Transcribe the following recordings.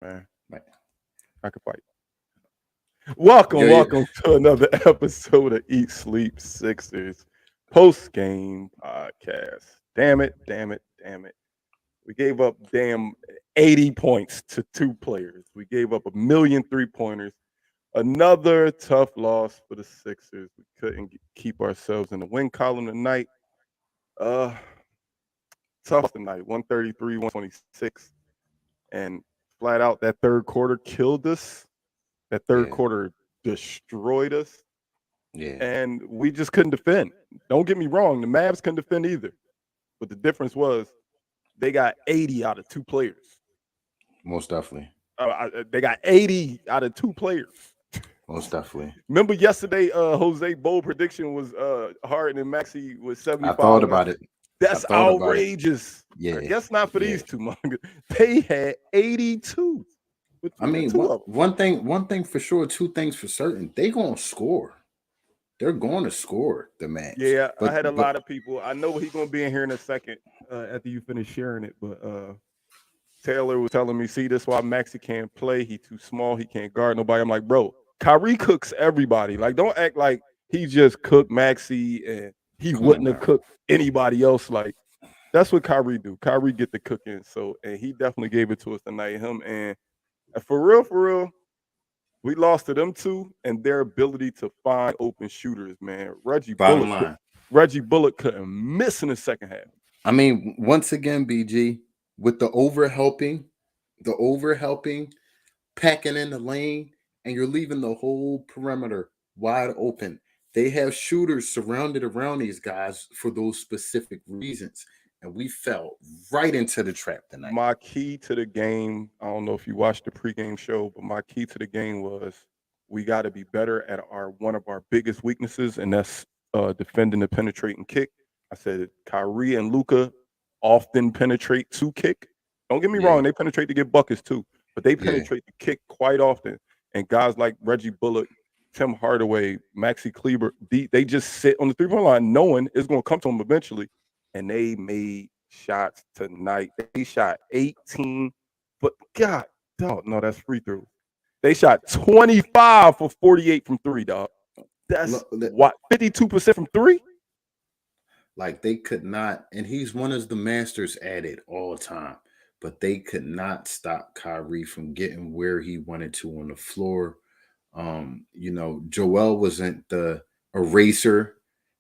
man. Right. I could fight. Welcome, Yo, welcome to another episode of Eat Sleep Sixers post game podcast. Damn it, damn it, damn it. We gave up damn 80 points to two players. We gave up a million 3-pointers. Another tough loss for the Sixers. We couldn't keep ourselves in the win column tonight. Uh, Tough tonight. 133, 126. And flat out, that third quarter killed us. That third yeah, quarter destroyed us. yeah, And we just couldn't defend. Don't get me wrong, the Mavs couldn't defend either. But the difference was they got 80 out of two players. most definitely, They got 80 out of two players. most definitely. Remember yesterday, Jose bold prediction was Harden and Maxey was I 75, thought and I about said it. I that's thought about it. outrageous. I Yeah, guess not for yeah. these two mongers. They had 82 I between the mean, two one of them. one thing for sure, two things for certain. They gonna score. They're going to score the match. Yeah, I But had a lot of people. I know he's gonna be in here in a second after you finish sharing it, but Taylor was telling me, see, this is why Maxi can't play. He too small. He can't guard nobody. I'm like, bro, Kyrie cooks everybody. Like, don't act like he just cooked Maxi and he come on wouldn't have now. cooked anybody else. Like, that's what Kyrie do. Kyrie get the cooking. So, and he definitely gave it to us tonight. Him and for real, we lost to them two and their ability to find open shooters, man. Bottom line. Reggie Bullock couldn't miss in the second half. I mean, once again, BG, with the overhelping, packing in the lane, and you're leaving the whole perimeter wide open. They have shooters surrounded around these guys for those specific reasons. And we fell right into the trap tonight. My key to the game, I don't know if you watched the pregame show, but my key to the game was we got to be better at our one of our biggest weaknesses, and that's defending the penetrating kick. I said Kyrie and Luca often penetrate to kick. Don't get me Yeah, wrong, they penetrate to get buckets too, but they yeah, penetrate the kick quite often. And guys like Reggie Bullock, Tim Hardaway, Maxi Kleber, they just sit on the 3-point line knowing it's going to come to them eventually. And they made shots tonight. They shot 18, but God, dog, no, that's free throws. They shot 25 for 48 from three, dog. That's Look, what 52% from three. like they could not, and he's one of the masters at it all the time. But they could not stop Kyrie from getting where he wanted to on the floor. Joel wasn't the eraser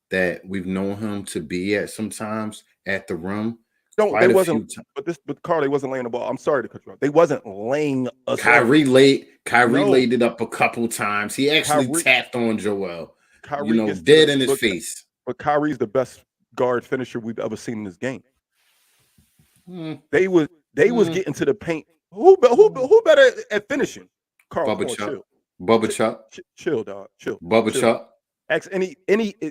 that we've known him to be at sometimes at the rim. No, they Quite a wasn't. few times. But Carl, they wasn't laying the ball. I'm sorry to cut you off. They wasn't laying us off. Kyrie No, laid it up a couple times. He actually Kyrie, tapped on Joel, Kyrie gets to dead the in his but, face. but Kyrie's the best guard finisher we've ever seen in this game. Mm, They was mm. getting to the paint. Who better at finishing? Carl, come Bubba on, Chuck, chill. Bubba Chill, Chuck, chill, dog. Chill, Bubba chill. Chuck. Ask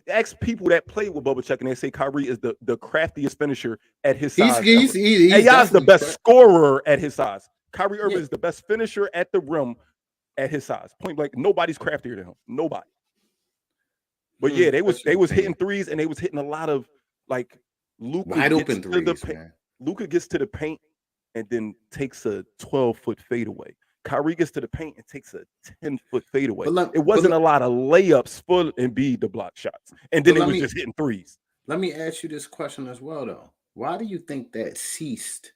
ask people that play with Bubba Chuck, and they say Kyrie is the craftiest finisher at his He's size he's ever. he- he's AI's the definitely best correct. scorer at his size. Kyrie Yeah. Irving is the best finisher at the rim at his size. Point blank, nobody's craftier than him. Nobody. But yeah, they was That's your they was hitting opinion. threes, and they was hitting a lot of like Luca Wide gets open to the threes, paint. man. Luca gets to the paint and then takes a 12-foot fadeaway. Kyrie gets to the paint and takes a 10-foot fadeaway. But let, It but wasn't a lot of layups for Embiid to block shots, and then but they let was me just hitting threes. let me ask you this question as well, though. Why do you think that ceased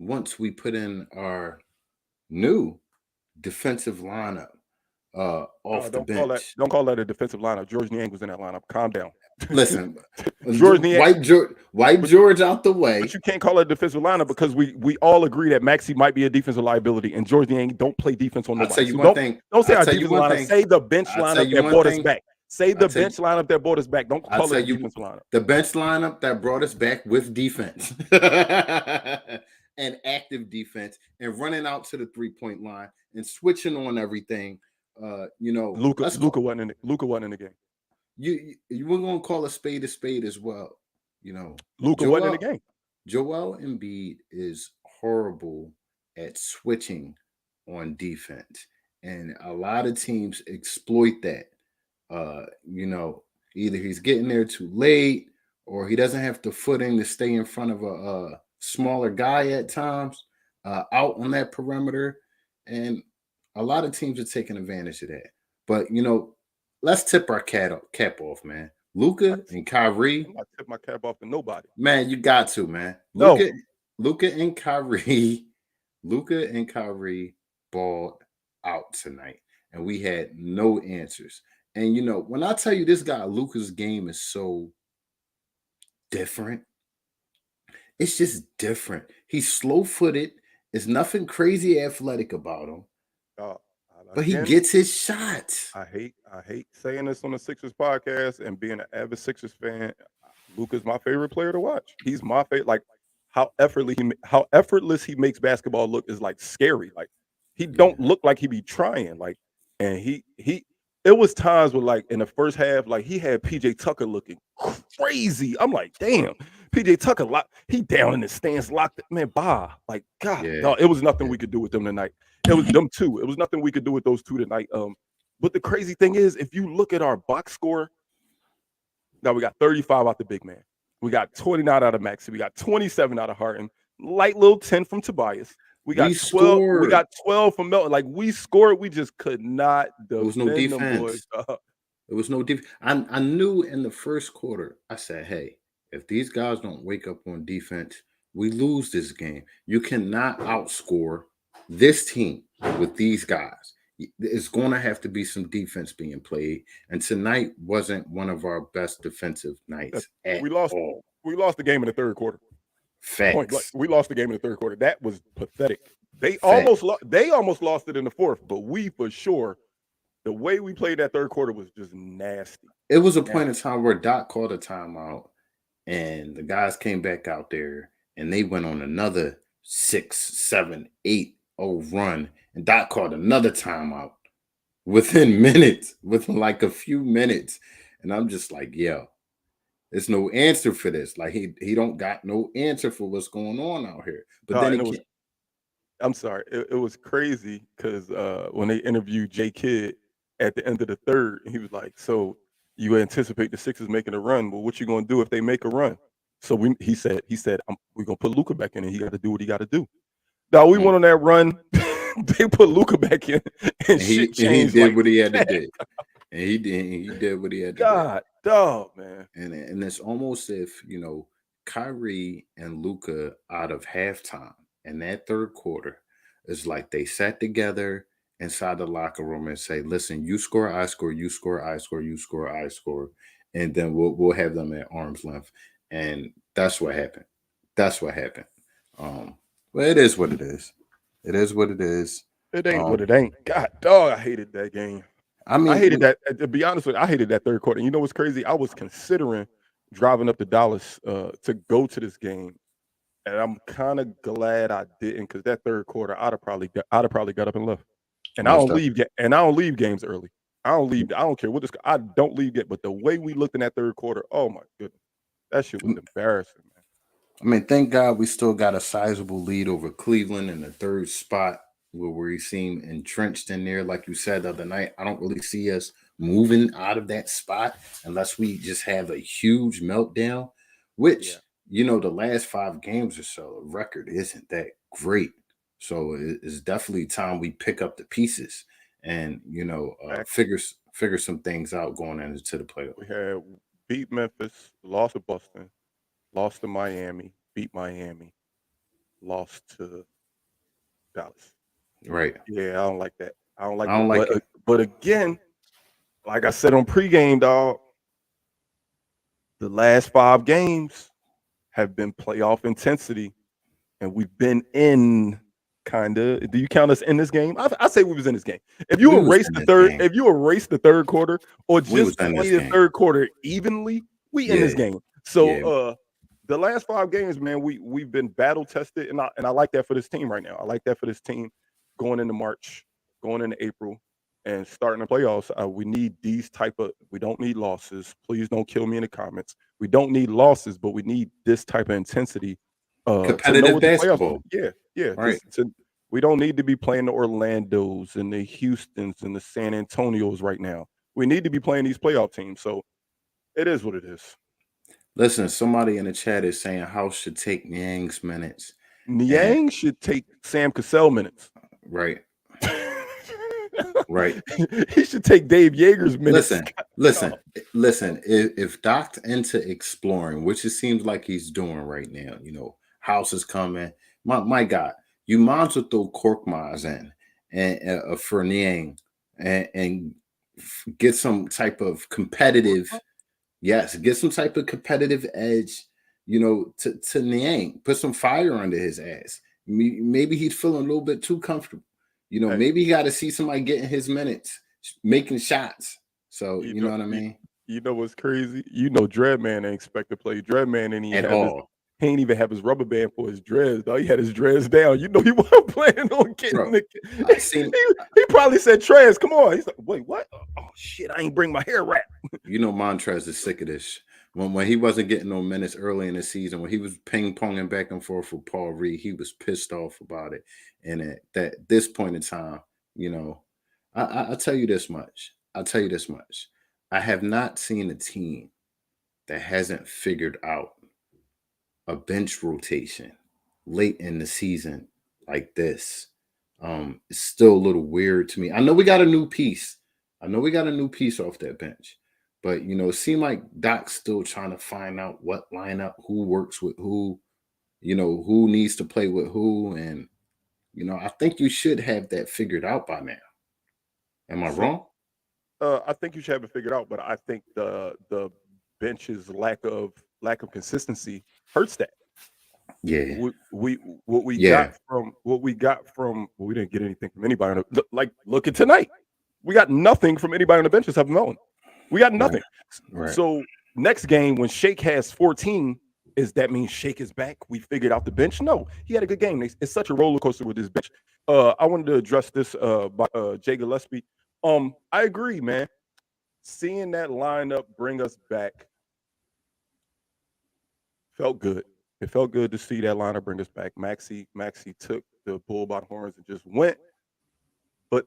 once we put in our new defensive lineup off the bench? Don't call that a defensive lineup. George Niang was in that lineup. Calm down. Listen, George Niang, White but, George out the but way. you can't call it a defensive lineup because we all agree that Maxi might be a defensive liability, and George Niang don't play defense on I'll tell nobody. you So one thing. don't say I'll our tell you defensive one lineup. thing. Say the bench I'll tell lineup you that one brought us thing. back. Say I'll the tell you. bench lineup that brought us back. Don't I'll call tell it a you defensive lineup. the bench lineup that brought us back with defense and active defense and running out to the 3-point line and switching on everything. Let's Luca call wasn't in the game. you were gonna call a spade as well. Luca wasn't in the Joel game. Joel Embiid is horrible at switching on defense, and a lot of teams exploit that. Either he's getting there too late, or he doesn't have the footing to stay in front of a smaller guy at times out on that perimeter. and a lot of teams are taking advantage of that. But let's tip our cap off, man. I, Luca and Kyrie, I'm not tip my cap off to nobody. man, you got to, man. No, Luca and Kyrie, Luca and Kyrie balled out tonight, and we had no answers. And when I tell you this guy Luca's game is so different, it's just different. He's slow footed. There's nothing crazy athletic about him, uh, but he again, gets his shots. I hate saying this on the Sixers podcast and being an avid Sixers fan. Luka's my favorite player to watch. He's my favorite. Like how effortless he makes basketball look is like scary. Like he Yeah, don't look like he be trying. Like and he. It was times where like in the first half, like he had PJ Tucker looking crazy. I'm like, damn, PJ Tucker, he down in the stands, locked. Man, like God, yeah, dog, it was nothing yeah. we could do with them tonight. It was them two. It was nothing we could do with those two tonight. But the crazy thing is, if you look at our box score, now we got 35 out the big man. We got 29 out of Maxi. We got 27 out of Harden. Light little 10 from Tobias. We We got 12. We scored. got 12 from Melton. Like we scored, we just could not There was no defend them boys. defense. There was no defense. I knew in the first quarter, I said, hey, if these guys don't wake up on defense, we lose this game. You cannot outscore this team with these guys. It's going to have to be some defense being played. And tonight wasn't one of our best defensive nights at We lost. all. We lost the game in the third quarter. Point blank. Facts. We lost the game in the third quarter. That was pathetic. Facts. They almost lost it in the fourth, but we for sure. The way we played that third quarter was just nasty. It was a point in Nasty. time where Doc called a timeout and the guys came back out there and they went on another 6, 7, 8-0 run. And Doc called another timeout within minutes, within like a few minutes. And I'm just like, yo, there's no answer for this. Like he don't got no answer for what's going on out here. But then And he it was can't. I'm sorry. It was crazy because when they interviewed J Kidd at the end of the third, he was like, "So you anticipate the Sixers making a run? Well, what you gonna do if they make a run?" So he said, "We're gonna put Luca back in, and he got to do what he got to do." Now we Mm. went on that run. They put Luca back in, and shit And he changed did like what he had to that. do. And he did what he had to do. God, dog, man. And it's almost if Kyrie and Luca out of halftime in that third quarter is like they sat together inside the locker room and say, "Listen, you score, I score, you score, I score, you score, I score," and then we'll have them at arm's length, and that's what happened. That's what happened. Um, but it is what it is. It is what it is. It ain't Um, what it ain't. God, dog, I hated that game. I I mean, hated that. To be honest with you, I hated that third quarter. You know what's crazy? I was considering driving up to Dallas to go to this game, and I'm kind of glad I didn't because that third quarter, I'd have probably got up and left. And I most don't of leave, and I don't leave games early. I don't leave. I don't care what this. I don't leave it. But the way we looked in that third quarter, oh my goodness, that shit was embarrassing, man. I mean, thank God we still got a sizable lead over Cleveland in the third spot where we seem entrenched in there. Like you said the other night, I don't really see us moving out of that spot unless we just have a huge meltdown, which, Yeah, the last 5 games or so, the record isn't that great. So it's definitely time we pick up the pieces and, facts. figure some things out going into the playoffs. We had beat Memphis, lost to Boston, lost to Miami, beat Miami, lost to Dallas. Right. Yeah, I don't like that. I don't like I don't that. like it. But again, like I said on pregame, dog, the last 5 games have been playoff intensity, and we've been in kind of. Do you count us in this game? I say we was in this game. We was in this game. If you erase the third quarter, or We was just in play this the game. third quarter evenly, we in this Yeah. game. So Yeah. the last 5 games, man, we've been battle tested, and I like that for this team right now. I like that for this team going into March, going into April, and starting the playoffs. We need these type of. We don't need losses. Please don't kill me in the comments. We don't need losses, but we need this type of intensity to know Competitive what the playoffs. basketball. Yeah, yeah. Right. We don't need to be playing the Orlando's and the Houston's and the San Antonios right now. We need to be playing these playoff teams. So it is what it is. Listen, somebody in the chat is saying House should take Niang's minutes. And Niang should take Sam Cassell minutes. right. Right. He should take Dave Yeager's minutes. Listen. If Doc's into exploring, which it seems like he's doing right now, House is coming. My God, you might as well throw Korkmaz in and for Niang and get some type of competitive. Yes, get some type of competitive edge, to Niang. Put some fire under his ass. Maybe he's feeling a little bit too comfortable. Hey, Maybe he got to see somebody getting his minutes, making shots. So, you you know, know what I you, mean? you know what's crazy? Dreadman ain't expect to play. Dreadman ain't even At have his. all. He ain't even have his rubber band for his dreads. Though he had his dreads down. You know he wasn't planning on getting Bro, the. I seen, He probably said, "Trez, come on." He's like, "Wait, what? Oh shit! I ain't bring my hair wrap." Montrez is sick of this. When he wasn't getting no minutes early in the season, when he was ping ponging back and forth with Paul Reed, he was pissed off about it. And at this point in time, I'll tell you this much. I have not seen a team that hasn't figured out a bench rotation late in the season like this. It's still a little weird to me. I know we got a new piece. Off that bench. But it seemed like Doc's still trying to find out what lineup, who works with who, who needs to play with who. And, I think you should have that figured out by now. Am I So, wrong? I think you should have it figured out, but I think the bench's lack of consistency hurts that. Yeah. What we Yeah. got from well, we didn't get anything from anybody. Look at tonight, we got nothing from anybody on the bench except Melton. We got Right. nothing. Right. So next game when Shake has 14, is that means Shake is back? We figured out the bench? No, he had a good game. It's such a roller coaster with this bench. I wanted to address this by Jay Gillespie. I agree, man. Seeing that lineup bring us back felt good. It felt good to see that lineup bring us back. Maxi took the bull by the horns and just went. But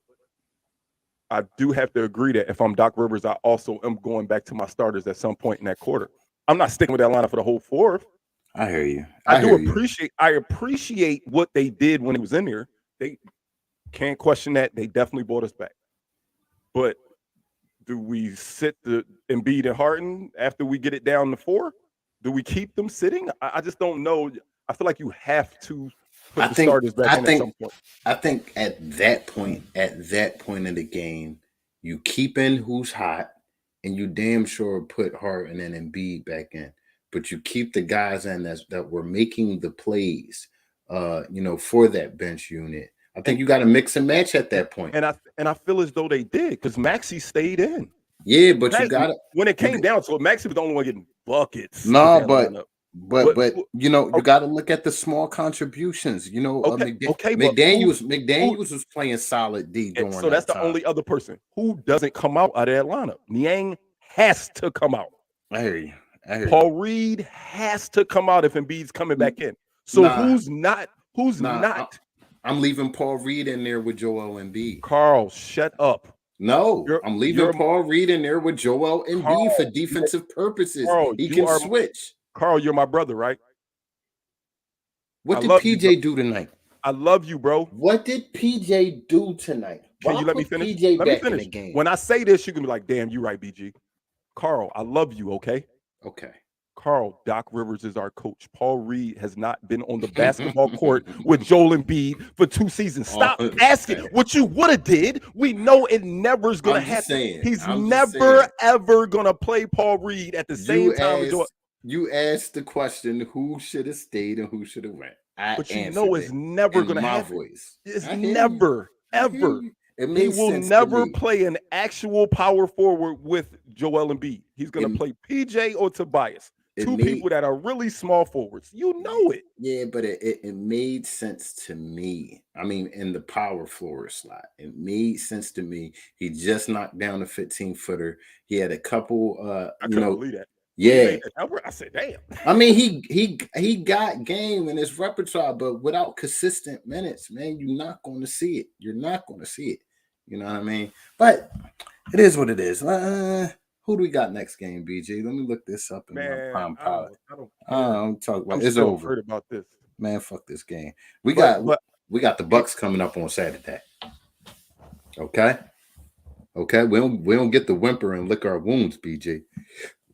I do have to agree that if I'm Doc Rivers, I also am going back to my starters at some point in that quarter. I'm not sticking with that lineup for the whole fourth. I hear you. I appreciate what they did when he was in there. They can't question that. They definitely brought us back. But do we sit the Embiid and Harden after we get it down to 4? Do we keep them sitting? I just don't know. I feel like you have to put the starters back in at some point. I think at that point in the game, you keep in who's hot, and you damn sure put Harden and Embiid back in. But you keep the guys in that were making the plays, for that bench unit. I think you got to mix and match at that point. And I feel as though they did because Maxi stayed in. Yeah, but you got to when it came down to it, Maxi was the only one getting buckets. No, but you got to look at the small contributions. McDaniels was playing solid D during that time. So that's the only other person who doesn't come out of that lineup. Niang has to come out. I hear you. Paul Reed has to come out if Embiid's coming back in. So who's not? I'm leaving Paul Reed in there with Joel Embiid. Carl, shut up. No, I'm leaving Paul Reed in there with Joel Embiid for defensive purposes. Carl, he can switch. Carl, you're my brother, right? What did PJ do tonight? I love you, bro. What did PJ do tonight? Can you let me finish? PJ back in the game. When I say this, you can be like, damn, you're right, BG. Carl, I love you, okay? Okay. Carl, Doc Rivers is our coach. Paul Reed has not been on the basketball court with Joel Embiid for 2 seasons. Stop asking what you would have did. We know it never is going to happen. He's never, ever going to play Paul Reed at the same time as Joel. You asked the question, who should have stayed and who should have went. But you know it's never going to happen. It's never, ever. He will never play an actual power forward with Joel Embiid. He's going to play PJ or Tobias. Two people that are really small forwards. You know it. Yeah, but it made sense to me. I mean, in the power forward slot, it made sense to me. He just knocked down a 15-footer. He had a couple. I couldn't believe that. Yeah, I said, damn. I mean, he got game in his repertoire, but without consistent minutes, man, you're not going to see it. You're not going to see it. You know what I mean? But it is what it is. Who do we got next game, BG? Let me look this up in my Prime Pod. I'm talking about it's over. Heard about this, man. Fuck this game. We got the Bucks coming up on Saturday. Okay. Okay. We don't get the whimper and lick our wounds, BG.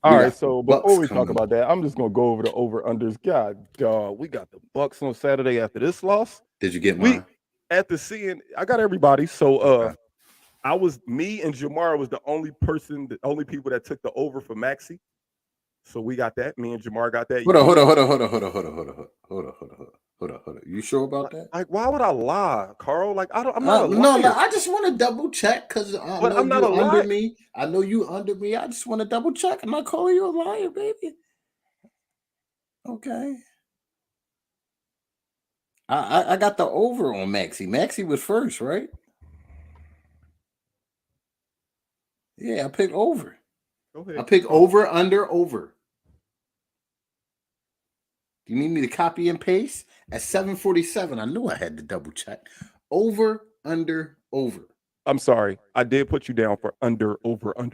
All We right, got the so before Bucks we talk coming. about that, I'm just gonna go over the over unders. God, dog, we got the Bucks on Saturday after this loss. Did you get We mine? after seeing, I got everybody. So Okay. I was me and Jamar was the only people that took the over for Maxi. So we got that. Me and Jamar got that. Hold on, You hold on, hold on, hold on, hold on, hold on, hold on, hold on, hold on, hold on. You sure about that? like why would I lie, Carl? Like I'm not a No, liar, I just want to double check because I but know I'm not a you under liar. me. I know you under me. I just want to double check. I'm not calling you a liar, baby. Okay. I got the over on Maxi. Maxi was first, right? Yeah, I picked over. Go I ahead, keep picked talking. over, under, over. Do you need me to copy and paste? At 7:47, I knew I had to double check. Over, under, over. I'm sorry. I did put you down for under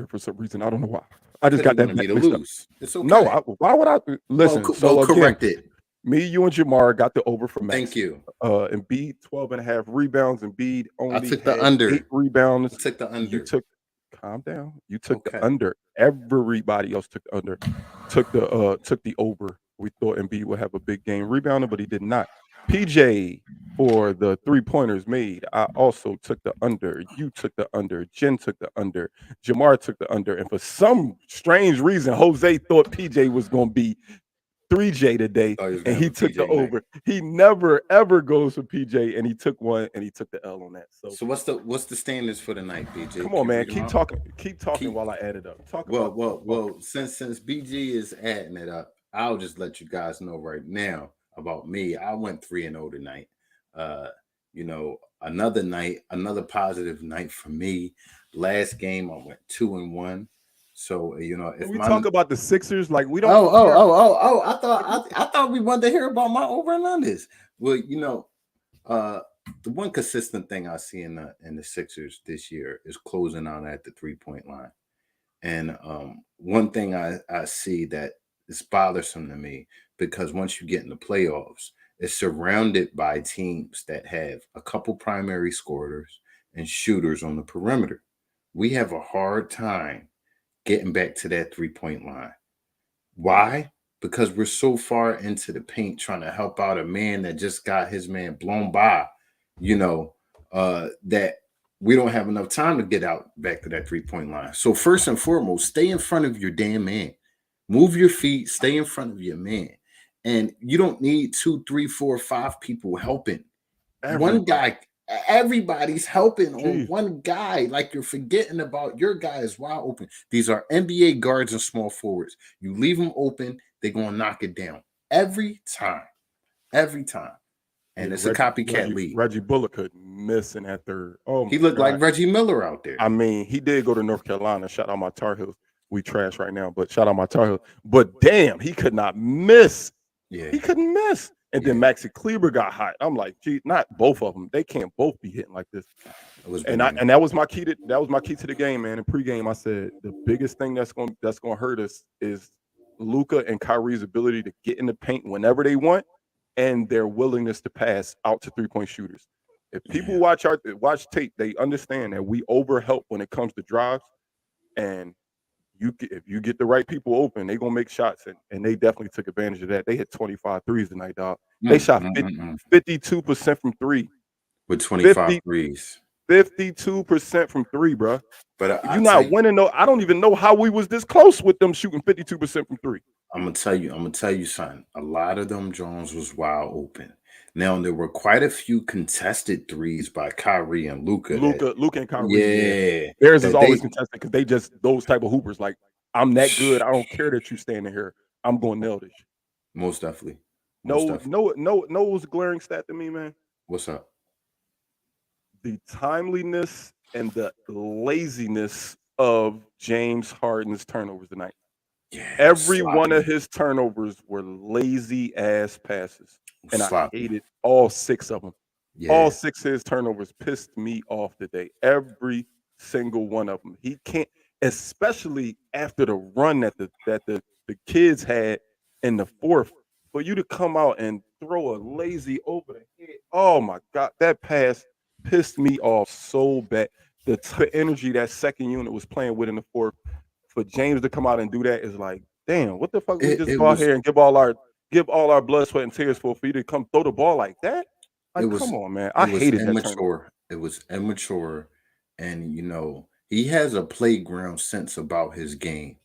for some reason. I don't know why. I just Because got you that wanted me to mixed up. lose. It's No, okay. why would I listen? Well, So again, correct it. me, you, and Jamar got the over for Thank Maxi. you. Embiid 12 and a half rebounds. Embiid I only took the had 8 under. I rebounds. took the You under. took calm down. You took the Okay. under. Everybody else took the under. Took the over. We thought Embiid would have a big game rebounding, but he did not. PJ for the 3-pointers made. I also took the under. You took the under. Jen took the under. Jamar took the under. And for some strange reason, Jose thought PJ was going to be 3J today, Thought he was and gonna have he a took the PJ night. over. He never ever goes for PJ, and he took one, and he took the L on that. So So what's the standards for the night, BJ? come Can on, you man, read them keep out? talking, keep talking Keep while I add it up. Talk well, about well, football. well. Since BG is adding it up, I'll just let you guys know right now about me. I went 3-0 tonight. Uh, another night, another positive night for me. Last game, I went 2-1. So Can if we my talk about the Sixers? Like we don't oh oh care. oh oh oh, I Can we thought I thought we wanted to hear about my over and unders. Well, uh, the one consistent thing I see in the Sixers this year is closing out at the 3-point line. And one thing I see that is bothersome to me because once you get in the playoffs, it's surrounded by teams that have a couple primary scorers and shooters on the perimeter. We have a hard time getting back to that 3-point line. Why? Because we're so far into the paint trying to help out a man that just got his man blown by, that we don't have enough time to get out back to that 3-point line. So first and foremost, stay in front of your damn man. Move your feet, stay in front of your man. And you don't need two, three, four, five people helping. One everybody? guy, everybody's helping on Jeez, one guy. Like you're forgetting about your guy is wide open. These are NBA guards and small forwards. You leave them open, they're gonna knock it down every time, every time. yeah. And it's a Reggie, copycat Reggie, league. Reggie Bullock could miss in that third. Oh He my looked like God. Reggie Miller out there. I mean, he did go to North Carolina. Shout out my Tar Heels. We trash right now, but shout out my Tar Heels. But damn, he could not miss. Yeah, He couldn't miss. And then yeah, Maxi Kleber got hot. I'm like, gee, not both of them. They can't both be hitting like this. it was And I bananas. and that was my key to the game, man. In pregame, I said the biggest thing that's gonna hurt us is Luca and Kyrie's ability to get in the paint whenever they want, and their willingness to pass out to 3-point shooters. If people Yeah, watch tape, they understand that we overhelp when it comes to drives, and if you get the right people open, they gonna make shots, and they definitely took advantage of that. They hit 25 threes tonight, dog. They shot mm, mm, mm. 52% from three. With 25 50 threes. 52% from three, bro. But You're not winning. No, I don't even know how we was this close with them shooting 52% from three. I'm gonna tell you something. A lot of them Jones was wide open. Now there were quite a few contested threes by Kyrie and Luca that, Luca and Kyrie, yeah. yeah, Theirs is that always they contested because they just those type of hoopers. Like, I'm that good. I don't care that you standing here. I'm going to nail this. most definitely, most No, definitely. no, no, no. It was a glaring stat to me, man. What's up? The timeliness and the laziness of James Harden's turnovers tonight. Yeah, Every one of sloppy, his turnovers were lazy ass passes, and I sloppy. hated all six of them. All Yeah, six of his turnovers pissed me off today. Every single one of them. He can't, especially after the run that the kids had in the fourth, for you to come out and throw a lazy over the head. Oh my God, that pass pissed me off so bad. the type of energy that second unit was playing with in the fourth, for James to come out and do that is like, damn, what the fuck? We just It go out was here and give all our blood, sweat, and tears for you to come throw the ball like that? it Like, come was on, man. it I was hated that turnover. immature. It was immature, and he has a playground sense about his game.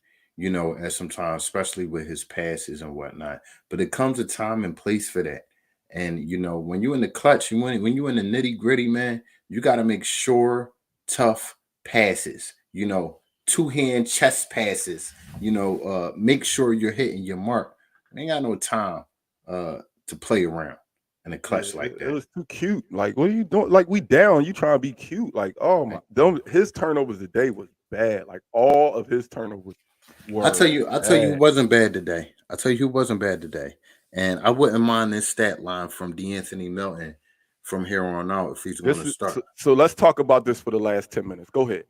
At sometimes, especially with his passes and whatnot. But it comes a time and place for that. And when you're in the clutch, when you're in the nitty gritty, man, you got to make sure tough passes. Two-hand chest passes. Make sure you're hitting your mark. Ain't got no time to play around in a Yeah, clutch like it that. was too cute. Like, what are you doing? Like, we down. You trying to be cute? Like, oh my! His turnovers today was bad. Like, all of his turnovers were I'll tell you who bad. wasn't bad today. I'll tell you who wasn't bad today. And I wouldn't mind this stat line from DeAnthony Melton from here on out if he's going This to is start. so. Let's talk about this for the last 10 minutes. Go ahead.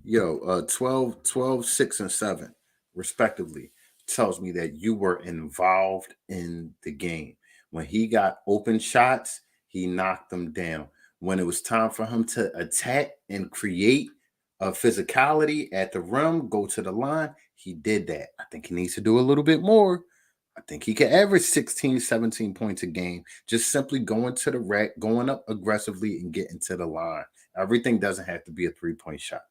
12, 6, and 7, respectively, tells me that you were involved in the game. When he got open shots, he knocked them down. When it was time for him to attack and create a physicality at the rim, go to the line, he did that. I think he needs to do a little bit more. I think he can average 16, 17 points a game, just simply going to the rack, going up aggressively and getting to the line. Everything doesn't have to be a 3-point shot.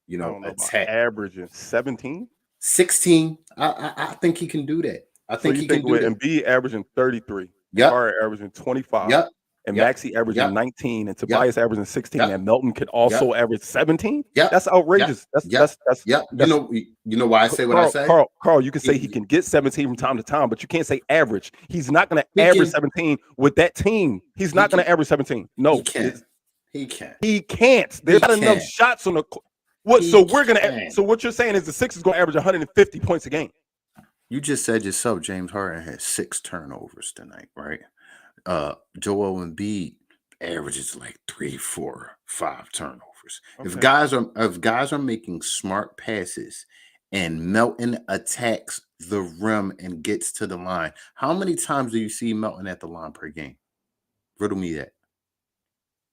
I don't know about Attack. averaging 17. 16. I think he can do that. I So think you he can think do with that. Embiid averaging 33, Yep. Carr averaging 25, Yep. and Yep. Maxey averaging Yep. 19, and Tobias averaging 16, Yep. and Melton could also average 17? Yep. That's outrageous. Yep. That's Yep. You know why I say what I say? Carl, you can say he can get 17 from time to time, but you can't say average. He's not going to He average can. 17 with that team. He's not going to average 17. No, He can. He can. he can't. There's not enough shots on the court. What? So we're gonna. So what you're saying is the Sixers going to average 150 points a game. You just said yourself, James Harden had 6 turnovers tonight, right? Joel Embiid averages like 3, 4, 5 turnovers. Okay. If guys are making smart passes and Melton attacks the rim and gets to the line, how many times do you see Melton at the line per game? Riddle me that.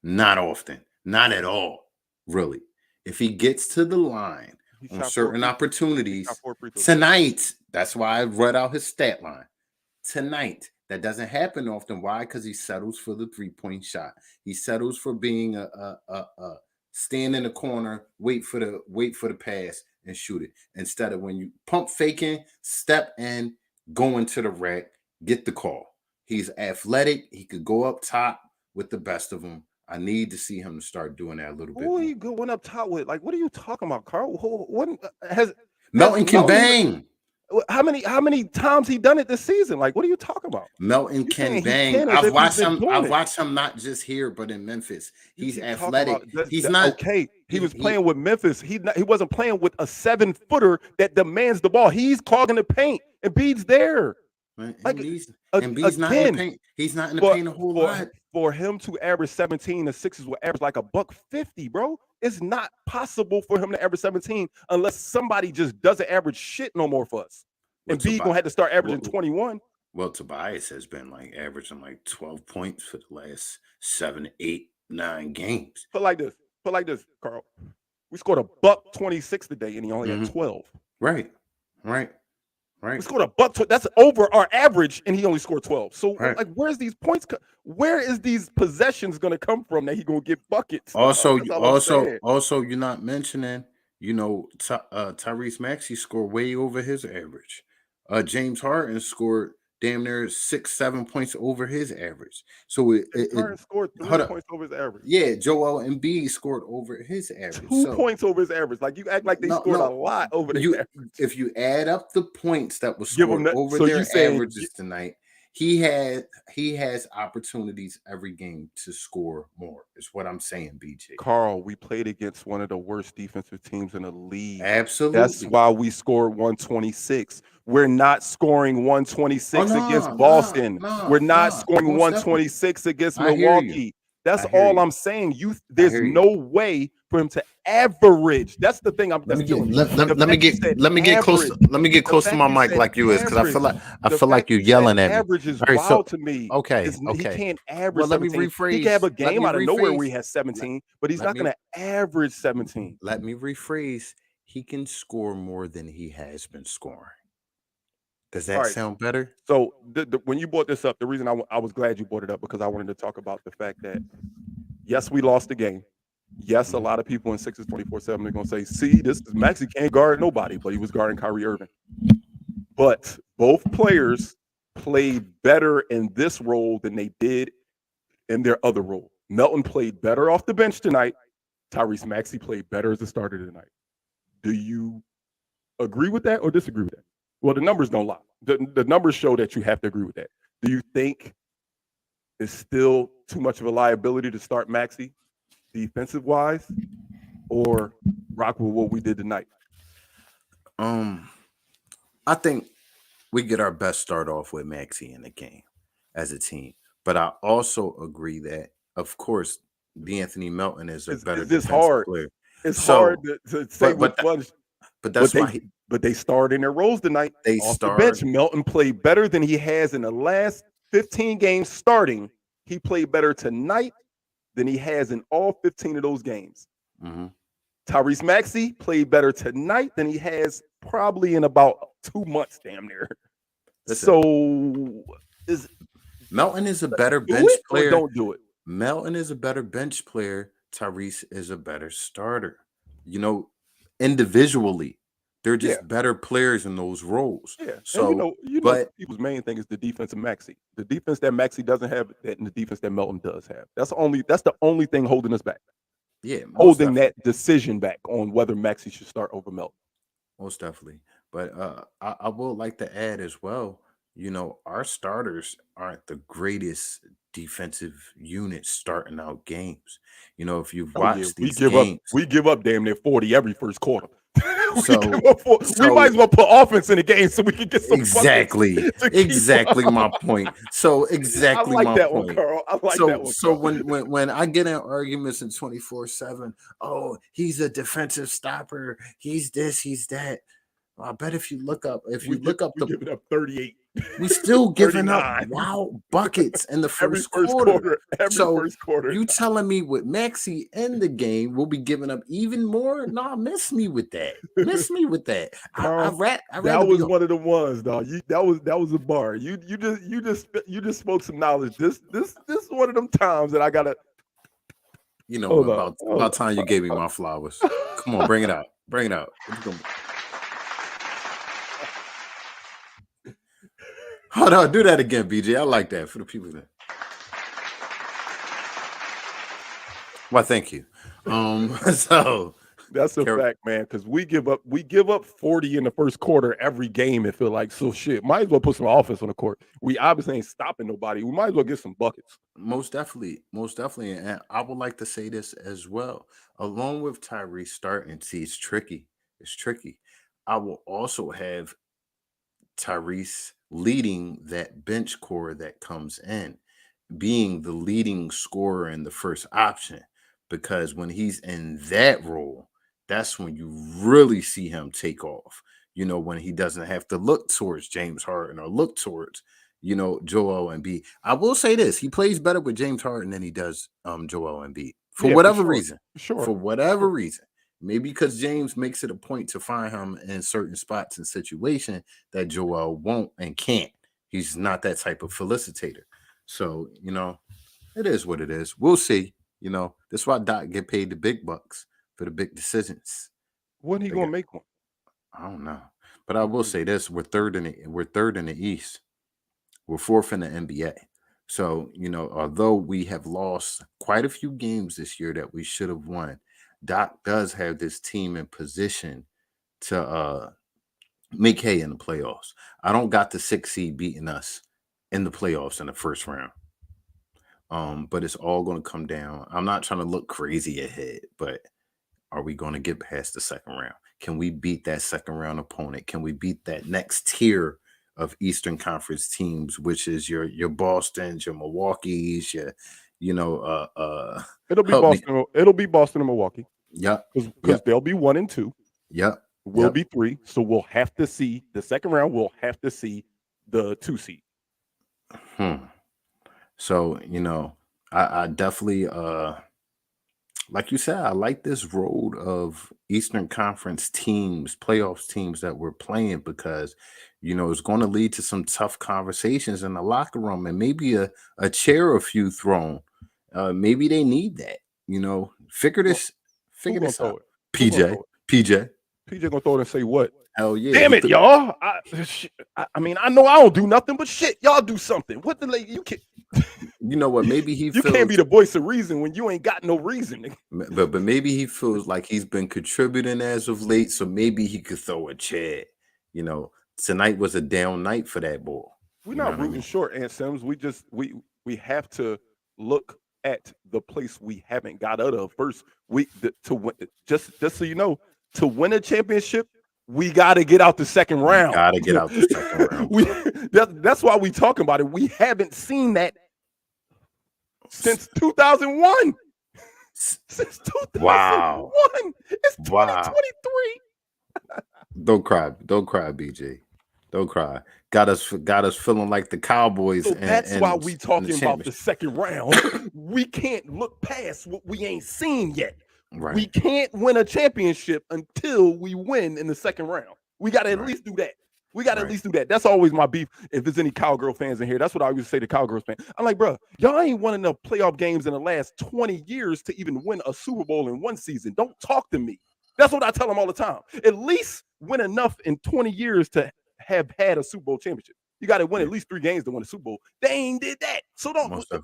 Not often. Not at all. Really. If he gets to the line on certain opportunities tonight, that's why I read out his stat line. Tonight, that doesn't happen often. Why? Because he settles for the 3-point shot. He settles for being a stand in the corner, wait for the pass and shoot it. Instead of when you pump faking, step in, go into the rack, get the call. He's athletic. He could go up top with the best of them. I need to see him start doing that a little bit. Who are you going up top with? Like, what are you talking about, Carl? Melton can bang. How many times he done it this season? Like, what are you talking about? Melton can bang. I've watched him not just here, but in Memphis. He's athletic. He's not okay. He was playing with Memphis. He wasn't playing with a 7-footer that demands the ball. He's clogging the paint. Embiid's there. Embiid's not in the paint. He's not in the paint a whole lot. For him to average 17, the Sixers will average like $150, bro. It's not possible for him to average 17 unless somebody just doesn't average shit no more for us. And B gonna have to start averaging 21. Well, Tobias has been like averaging like 12 points for the last 7, 8, 9 games. Put like this, Carl. We scored $126 today, and he only had 12. Right. We scored $120. That's over our average, and he only scored 12. So, like, where's these points? Where is these possessions going to come from that he going to get buckets? Also, you're not mentioning, Tyrese Maxey scored way over his average. James Harden scored damn near 6, 7 points over his average. So Harden scored 3 points over his average. Yeah, Joel Embiid scored over his average. 2 points over his average. Like, you act like they scored a lot over their average. If you add up the points that was scored over their averages tonight, he has opportunities every game to score more, is what I'm saying, BJ. Carl, we played against one of the worst defensive teams in the league. Absolutely. That's why we scored 126. We're not scoring 126 against Boston. We're not scoring 126 against Milwaukee. That's I hear all you. I'm saying. I There's hear you. no way for him to average. That's the thing Let that's me get killing me. let, The let, let me fact you get said let me get close. average. Let me get The close to fact my you mic said like you is, because average. I The feel like fact you're you said yelling at me. average is All right, so wild to me. okay, He okay. can't average Well, let me 17. He can have rephrase. a game out of nowhere where he has Let, 17, but he's let not me going to average 17. let me rephrase. He can score more than he has been scoring. Does All that right. sound better? So when you brought this up, the reason I was glad you brought it up because I wanted to talk about the fact that yes, we lost the game. Yes, a Mhm. lot of people in Sixers 24/7 are going to say, "See, this is Maxi can't guard nobody," but he was guarding Kyrie Irving. But both players played better in this role than they did in their other role. Melton played better off the bench tonight. Tyrese Maxey played better as a starter tonight. Do you agree with that or disagree with that? Well, the numbers don't lie. The numbers show that you have to agree with that. Do you think it's still too much of a liability to start Maxey defensive wise or rock with what we did tonight? Um, I think we get our best start off with Maxi in the game as a team. But I also agree that, of course, D'Anthony Melton is a better Is this defensive hard? player. It's hard So, to say but which but one, but but that's why they starred in their roles tonight they off the bench. starred Melton played better than he has in the last 15 games starting. He played better tonight than he has in all 15 of those games. mhm. Tyrese Maxey played better tonight than he has probably in about 2 months, damn near. Listen, So, is Melton is a better do bench it or player. don't do it? Melton is a better bench player. Tyrese is a better starter. You know, individually, they're Yeah, just better players in those roles. yeah. And So, some but people's main thing is the defense of Maxey. The defense that Maxey doesn't have, and the defense that Melton does have. That's the only thing holding us back, yeah, most holding that definitely. decision back on whether Maxey should start over Melton. Most definitely. But I will like to add as well, our starters aren't the greatest defensive units starting out games. If you've Oh yeah, watched these games, we give up damn near 40 every first quarter. We give so up we might so as well put offense in the game so we can get some buckets exactly, to keep exactly up. my point. So I exactly like my that one, point. Carl. I like that So one, so Carl. when I get in arguments in 24/7, oh, he's a defensive stopper, he's this, he's that. Well, I bet if you look up We the give it up 38, we still giving up 39 wild buckets in the every first first quarter. quarter, every So first quarter. you telling me with Maxi in the game, we'll be giving up even more? Nah, miss me with that. Miss me with that. Carl, I rather that be was on. one of the ones, dog. That was a bar. You just spoke some knowledge. This is one of them times that I gotta You know, hold on, about time you gave me my flowers. Come on, bring it out. Bring it out. What you gonna Hold on, do that again, BJ. I like that for the people that. Well, thank you. So That's a Car- fact, man. Because we give up 40 in the first quarter every game. It feel like so shit. Might as well put some offense on the court. We obviously ain't stopping nobody. We might as well get some buckets. most definitely, and I would like to say this as well. Along with Tyrese starting, see, it's tricky. It's tricky. I will also have Tyrese leading that bench core that comes in, being the leading scorer and the first option. Because when he's in that role, that's when you really see him take off. When he doesn't have to look towards James Harden or look towards, Joel Embiid. I will say this: he plays better with James Harden than he does Joel Embiid for Yeah, for whatever sure, reason. for sure, For for whatever sure. reason. Maybe because James makes it a point to find him in certain spots and situation that Joel won't and can't. He's not that type of felicitator. So, it is what it is. We'll see. That's why Doc get paid the big bucks for the big decisions. When he They gonna got, make one? I don't know. But I will say this: we're third in the East. We're fourth in the NBA. So, although we have lost quite a few games this year that we should have won, Doc does have this team in position to make hay in the playoffs. I don't got the 6 seed beating us in the playoffs in the first round. But it's all going to come down. I'm not trying to look crazy ahead, but are we going to get past the second round? Can we beat that second round opponent? Can we beat that next tier of Eastern Conference teams, which is your Boston's, your Milwaukee's, It'll be help me. Boston. It'll be Boston and Milwaukee. Yep. Because they'll be 1 and 2. Yep. We'll be 3. So we'll have to see the second round. We'll have to see the 2 seed. So, I definitely like you said, I like this road of Eastern Conference teams, playoffs teams that we're playing because, it's going to lead to some tough conversations in the locker room and maybe a chair or a few thrown. Maybe they need that. Figure this out. PJ gonna throw it and say what? Hell yeah! Damn it, y'all! I mean, I know I don't do nothing, but shit, y'all do something. What the you can't? You know what? Maybe he you can't be the voice of reason when you ain't got no reason. But maybe he feels like he's been contributing as of late, so maybe he could throw a chair. Tonight was a down night for that boy. We're not rooting short, Aunt Sims. We have to look at the place we haven't got out of first. To win, just so you know, to win a championship, we got to get out the second round. Got to get out the second round. That's why we talking about it. We haven't seen that since 2001. Since 2001. Wow. It's 2023. Don't cry, BJ. Don't cry. Got us feeling like the Cowboys. So that's why we talking about the second round. We can't look past what we ain't seen yet. Right. We can't win a championship until we win in the second round. We got to at least do that. We got to at least do that. That's always my beef. If there's any Cowgirl fans in here, that's what I always say to Cowgirls fans. I'm like, bro, y'all ain't won enough playoff games in the last 20 years to even win a Super Bowl in one season. Don't talk to me. That's what I tell them all the time. At least win enough in 20 years to have had a Super Bowl championship. You got to win at least 3 games to win a Super Bowl. They ain't did that. So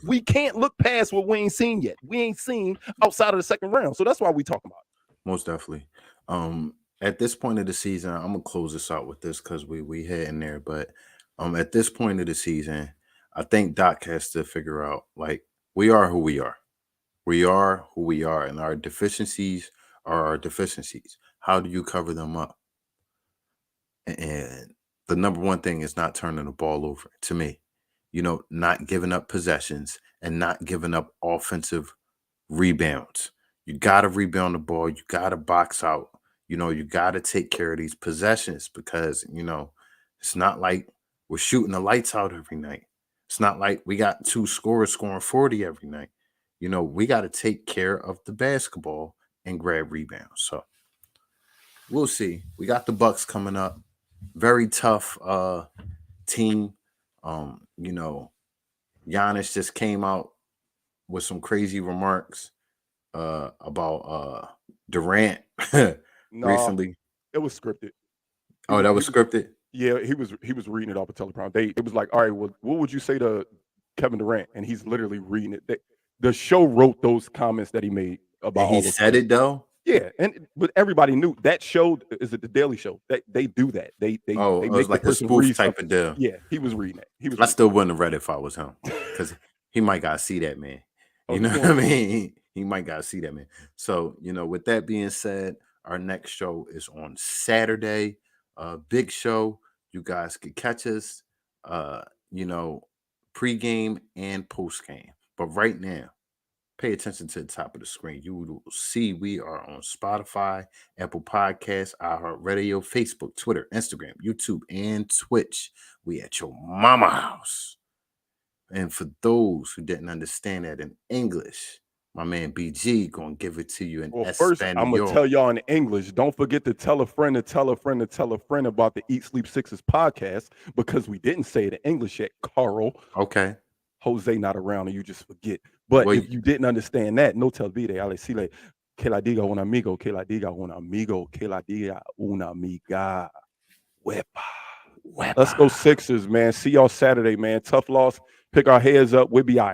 we can't look past what we ain't seen yet. We ain't seen outside of the second round. So that's why we talking about it. Most definitely. At this point of the season, I'm gonna close this out with this because we heading there. But at this point of the season, I think Doc has to figure out, like, we are who we are. We are who we are, and our deficiencies are our deficiencies. How do you cover them up? And the number one thing is not turning the ball over, to me. Not giving up possessions and not giving up offensive rebounds. You got to rebound the ball. You got to box out. You got to take care of these possessions because, it's not like we're shooting the lights out every night. It's not like we got 2 scorers scoring 40 every night. We got to take care of the basketball and grab rebounds. So we'll see. We got the Bucks coming up. Very tough team. Giannis just came out with some crazy remarks about Durant recently. It was scripted. That was scripted? Yeah, he was reading it off a teleprompter. It was like, all right, well, what would you say to Kevin Durant? And he's literally reading it. The show wrote those comments that he made about. And he said it though. Yeah, but everybody knew that show. Is it the Daily Show? That they do that. They it was like a spoof type of deal. Yeah, he was reading it. I still wouldn't have read it if I was him because he might gotta see that, man. You know what I mean? He might gotta see that, man. So with that being said, our next show is on Saturday. Big show. You guys can catch us. Pre-game and post-game. But right now, pay attention to the top of the screen. You will see we are on Spotify, Apple Podcasts, iHeartRadio, Facebook, Twitter, Instagram, YouTube, and Twitch. We at your mama house. And for those who didn't understand that in English, my man BG gonna give it to you in Espanol. First, I'm gonna tell y'all in English. Don't forget to tell a friend to tell a friend to tell a friend about the Eat Sleep Sixes podcast because we didn't say it in English yet, Carl. Okay. Jose not around and you just forget. But if you didn't understand that, no te olvide, ale decirle que la diga un amigo, que la diga un amigo, que la diga una amiga. Wepa. Let's go Sixers, man. See y'all Saturday, man. Tough loss. Pick our heads up. We'll be all right.